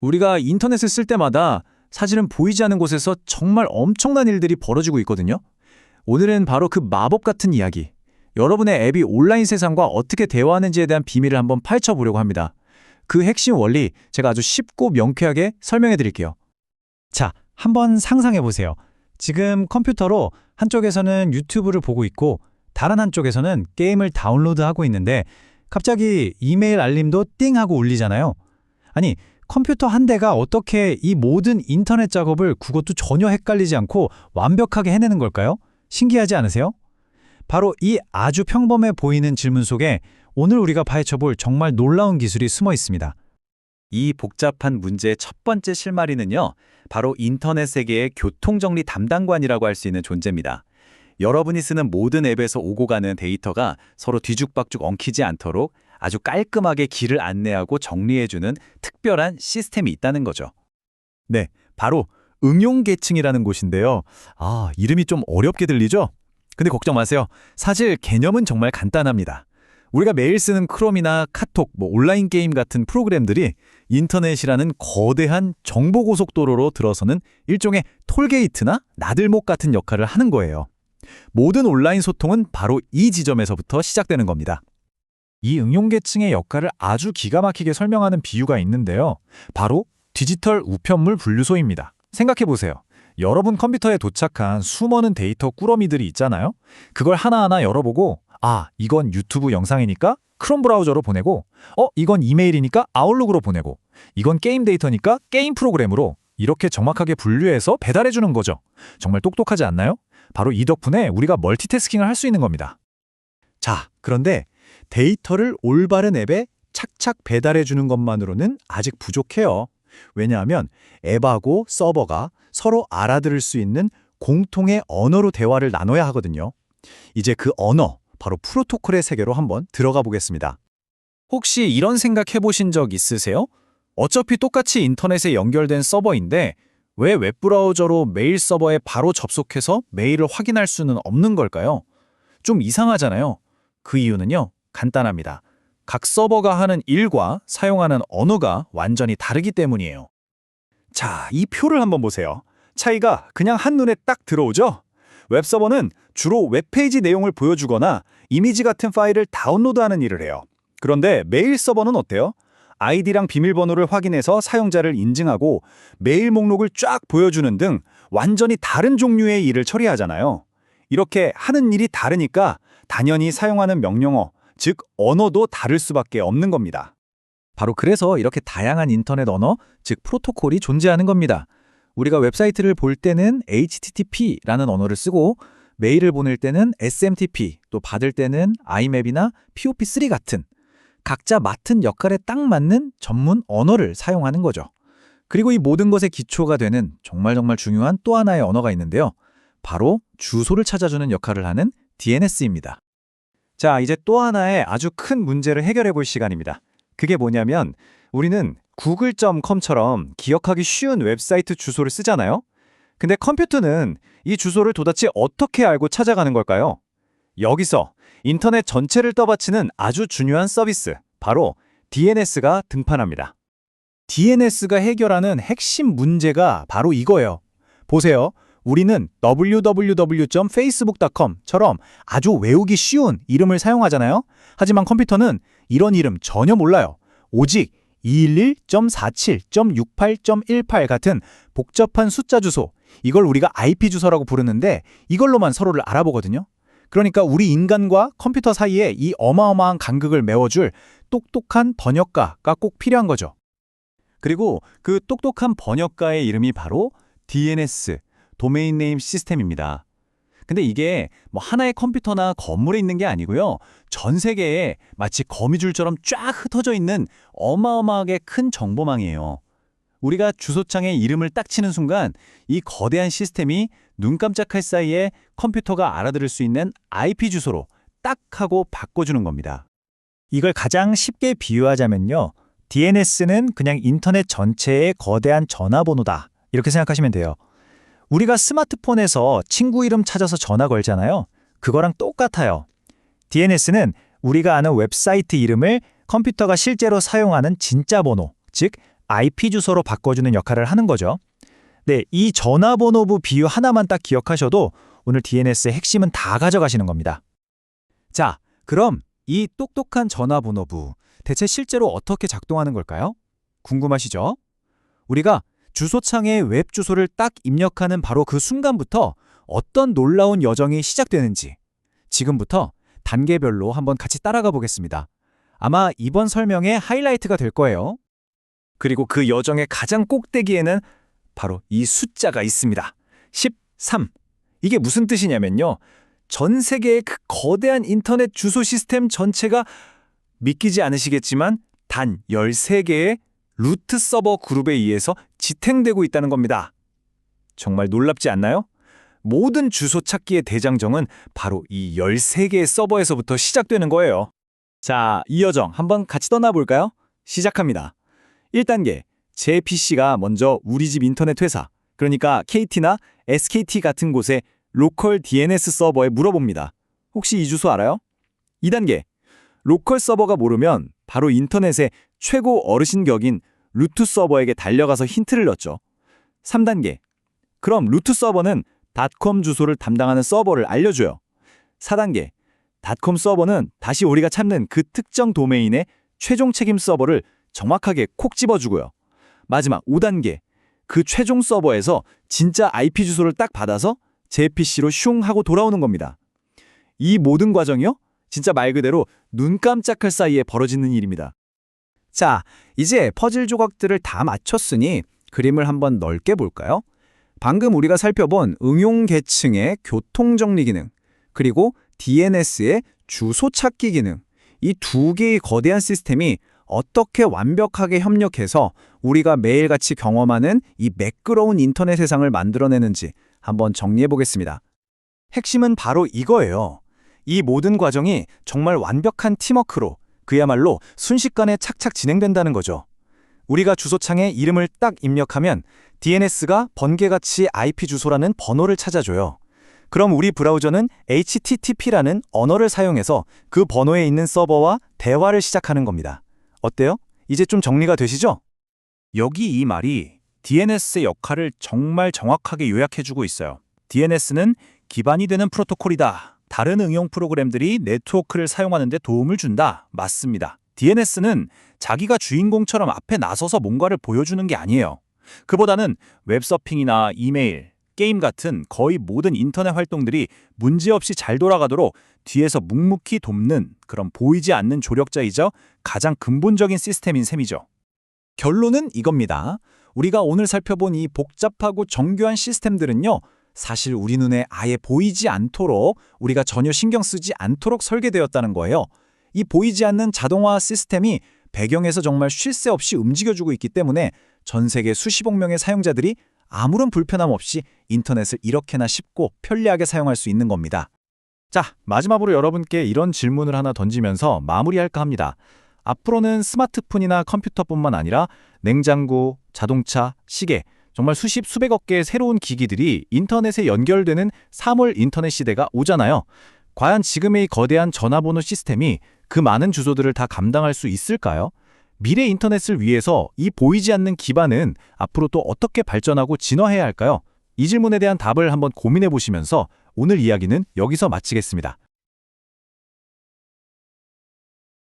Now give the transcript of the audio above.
우리가 인터넷을 쓸 때마다 사실은 보이지 않는 곳에서 정말 엄청난 일들이 벌어지고 있거든요. 오늘은 바로 그 마법 같은 이야기, 여러분의 앱이 온라인 세상과 어떻게 대화하는지에 대한 비밀을 한번 파헤쳐 보려고 합니다. 그 핵심 원리 제가 아주 쉽고 명쾌하게 설명해 드릴게요. 자, 한번 상상해 보세요. 지금 컴퓨터로 한쪽에서는 유튜브를 보고 있고 다른 한쪽에서는 게임을 다운로드하고 있는데 갑자기 이메일 알림도 띵 하고 울리잖아요. 아니, 컴퓨터 한 대가 어떻게 이 모든 인터넷 작업을 그것도 전혀 헷갈리지 않고 완벽하게 해내는 걸까요? 신기하지 않으세요? 바로 이 아주 평범해 보이는 질문 속에 오늘 우리가 파헤쳐볼 정말 놀라운 기술이 숨어 있습니다. 이 복잡한 문제의 첫 번째 실마리는요, 바로 인터넷 세계의 교통정리 담당관이라고 할 수 있는 존재입니다. 여러분이 쓰는 모든 앱에서 오고 가는 데이터가 서로 뒤죽박죽 엉키지 않도록 아주 깔끔하게 길을 안내하고 정리해주는 특별한 시스템이 있다는 거죠. 네, 바로 응용계층이라는 곳인데요. 이름이 좀 어렵게 들리죠? 근데 걱정 마세요. 사실 개념은 정말 간단합니다. 우리가 매일 쓰는 크롬이나 카톡, 온라인 게임 같은 프로그램들이 인터넷이라는 거대한 정보고속도로로 들어서는 일종의 톨게이트나 나들목 같은 역할을 하는 거예요. 모든 온라인 소통은 바로 이 지점에서부터 시작되는 겁니다. 이 응용계층의 역할을 아주 기가 막히게 설명하는 비유가 있는데요. 바로 디지털 우편물 분류소입니다. 생각해보세요. 여러분 컴퓨터에 도착한 수많은 데이터 꾸러미들이 있잖아요. 그걸 하나하나 열어보고 이건 유튜브 영상이니까 크롬 브라우저로 보내고 이건 이메일이니까 아웃룩으로 보내고 이건 게임 데이터니까 게임 프로그램으로 이렇게 정확하게 분류해서 배달해주는 거죠. 정말 똑똑하지 않나요? 바로 이 덕분에 우리가 멀티태스킹을 할 수 있는 겁니다. 자, 그런데 데이터를 올바른 앱에 착착 배달해주는 것만으로는 아직 부족해요. 왜냐하면 앱하고 서버가 서로 알아들을 수 있는 공통의 언어로 대화를 나눠야 하거든요. 이제 그 언어, 바로 프로토콜의 세계로 한번 들어가 보겠습니다. 혹시 이런 생각 해보신 적 있으세요? 어차피 똑같이 인터넷에 연결된 서버인데 왜 웹브라우저로 메일 서버에 바로 접속해서 메일을 확인할 수는 없는 걸까요? 좀 이상하잖아요. 그 이유는요, 간단합니다. 각 서버가 하는 일과 사용하는 언어가 완전히 다르기 때문이에요. 자, 이 표를 한번 보세요. 차이가 그냥 한눈에 딱 들어오죠? 웹서버는 주로 웹페이지 내용을 보여주거나 이미지 같은 파일을 다운로드하는 일을 해요. 그런데 메일 서버는 어때요? 아이디랑 비밀번호를 확인해서 사용자를 인증하고 메일 목록을 쫙 보여주는 등 완전히 다른 종류의 일을 처리하잖아요. 이렇게 하는 일이 다르니까 당연히 사용하는 명령어, 즉 언어도 다를 수밖에 없는 겁니다. 바로 그래서 이렇게 다양한 인터넷 언어, 즉 프로토콜이 존재하는 겁니다. 우리가 웹사이트를 볼 때는 HTTP라는 언어를 쓰고 메일을 보낼 때는 SMTP, 또 받을 때는 IMAP이나 POP3 같은 각자 맡은 역할에 딱 맞는 전문 언어를 사용하는 거죠. 그리고 이 모든 것의 기초가 되는 정말 중요한 또 하나의 언어가 있는데요. 바로 주소를 찾아주는 역할을 하는 DNS입니다. 자, 이제 또 하나의 아주 큰 문제를 해결해 볼 시간입니다. 그게 뭐냐면 우리는 google.com처럼 기억하기 쉬운 웹사이트 주소를 쓰잖아요. 근데 컴퓨터는 이 주소를 도대체 어떻게 알고 찾아가는 걸까요? 여기서 인터넷 전체를 떠받치는 아주 중요한 서비스, 바로 DNS가 등판합니다. DNS가 해결하는 핵심 문제가 바로 이거예요. 보세요. 우리는 www.facebook.com처럼 아주 외우기 쉬운 이름을 사용하잖아요. 하지만 컴퓨터는 이런 이름 전혀 몰라요. 오직 211.47.68.18 같은 복잡한 숫자 주소, 이걸 우리가 IP 주소라고 부르는데 이걸로만 서로를 알아보거든요. 그러니까 우리 인간과 컴퓨터 사이에 이 어마어마한 간극을 메워줄 똑똑한 번역가가 꼭 필요한 거죠. 그리고 그 똑똑한 번역가의 이름이 바로 DNS, 도메인 네임 시스템입니다. 근데 이게 하나의 컴퓨터나 건물에 있는 게 아니고요. 전 세계에 마치 거미줄처럼 쫙 흩어져 있는 어마어마하게 큰 정보망이에요. 우리가 주소창에 이름을 딱 치는 순간 이 거대한 시스템이 눈 깜짝할 사이에 컴퓨터가 알아들을 수 있는 IP 주소로 딱 하고 바꿔주는 겁니다. 이걸 가장 쉽게 비유하자면요. DNS는 그냥 인터넷 전체의 거대한 전화번호다. 이렇게 생각하시면 돼요. 우리가 스마트폰에서 친구 이름 찾아서 전화 걸잖아요. 그거랑 똑같아요. DNS는 우리가 아는 웹사이트 이름을 컴퓨터가 실제로 사용하는 진짜 번호, 즉 IP 주소로 바꿔주는 역할을 하는 거죠. 네, 이 전화번호부 비유 하나만 딱 기억하셔도 오늘 DNS의 핵심은 다 가져가시는 겁니다. 자, 그럼 이 똑똑한 전화번호부 대체 실제로 어떻게 작동하는 걸까요? 궁금하시죠? 우리가 주소창에 웹 주소를 딱 입력하는 바로 그 순간부터 어떤 놀라운 여정이 시작되는지 지금부터 단계별로 한번 같이 따라가 보겠습니다. 아마 이번 설명의 하이라이트가 될 거예요. 그리고 그 여정의 가장 꼭대기에는 바로 이 숫자가 있습니다. 13. 이게 무슨 뜻이냐면요. 전 세계의 그 거대한 인터넷 주소 시스템 전체가 믿기지 않으시겠지만 단 13개의 루트 서버 그룹에 의해서 지탱되고 있다는 겁니다. 정말 놀랍지 않나요? 모든 주소 찾기의 대장정은 바로 이 13개의 서버에서부터 시작되는 거예요. 자, 이 여정 한번 같이 떠나볼까요? 시작합니다. 1단계, 제 PC가 먼저 우리 집 인터넷 회사, 그러니까 KT나 SKT 같은 곳에 로컬 DNS 서버에 물어봅니다. 혹시 이 주소 알아요? 2단계, 로컬 서버가 모르면 바로 인터넷의 최고 어르신 격인 루트 서버에게 달려가서 힌트를 넣죠. 3단계, 그럼 루트 서버는 닷컴 주소를 담당하는 서버를 알려줘요. 4단계, 닷컴 서버는 다시 우리가 찾는 그 특정 도메인의 최종 책임 서버를 정확하게 콕 집어주고요. 마지막 5단계, 그 최종 서버에서 진짜 IP 주소를 딱 받아서 제 PC로 슝 하고 돌아오는 겁니다. 이 모든 과정이요? 진짜 말 그대로 눈 깜짝할 사이에 벌어지는 일입니다. 자, 이제 퍼즐 조각들을 다 맞췄으니 그림을 한번 넓게 볼까요? 방금 우리가 살펴본 응용 계층의 교통 정리 기능, 그리고 DNS의 주소 찾기 기능, 이 두 개의 거대한 시스템이 어떻게 완벽하게 협력해서 우리가 매일같이 경험하는 이 매끄러운 인터넷 세상을 만들어내는지 한번 정리해 보겠습니다. 핵심은 바로 이거예요. 이 모든 과정이 정말 완벽한 팀워크로 그야말로 순식간에 착착 진행된다는 거죠. 우리가 주소창에 이름을 딱 입력하면 DNS가 번개같이 IP 주소라는 번호를 찾아줘요. 그럼 우리 브라우저는 HTTP라는 언어를 사용해서 그 번호에 있는 서버와 대화를 시작하는 겁니다. 어때요? 이제 좀 정리가 되시죠? 여기 이 말이 DNS의 역할을 정말 정확하게 요약해주고 있어요. DNS는 기반이 되는 프로토콜이다. 다른 응용 프로그램들이 네트워크를 사용하는 데 도움을 준다. 맞습니다. DNS는 자기가 주인공처럼 앞에 나서서 뭔가를 보여주는 게 아니에요. 그보다는 웹서핑이나 이메일, 게임 같은 거의 모든 인터넷 활동들이 문제없이 잘 돌아가도록 뒤에서 묵묵히 돕는 그런 보이지 않는 조력자이자 가장 근본적인 시스템인 셈이죠. 결론은 이겁니다. 우리가 오늘 살펴본 이 복잡하고 정교한 시스템들은요, 사실 우리 눈에 아예 보이지 않도록 우리가 전혀 신경 쓰지 않도록 설계되었다는 거예요. 이 보이지 않는 자동화 시스템이 배경에서 정말 쉴 새 없이 움직여주고 있기 때문에 전 세계 수십억 명의 사용자들이 아무런 불편함 없이 인터넷을 이렇게나 쉽고 편리하게 사용할 수 있는 겁니다. 자, 마지막으로 여러분께 이런 질문을 하나 던지면서 마무리할까 합니다. 앞으로는 스마트폰이나 컴퓨터뿐만 아니라 냉장고, 자동차, 시계, 정말 수십 수백억 개의 새로운 기기들이 인터넷에 연결되는 3월 인터넷 시대가 오잖아요. 과연 지금의 이 거대한 전화번호 시스템이 그 많은 주소들을 다 감당할 수 있을까요? 미래 인터넷을 위해서 이 보이지 않는 기반은 앞으로 또 어떻게 발전하고 진화해야 할까요? 이 질문에 대한 답을 한번 고민해 보시면서 오늘 이야기는 여기서 마치겠습니다.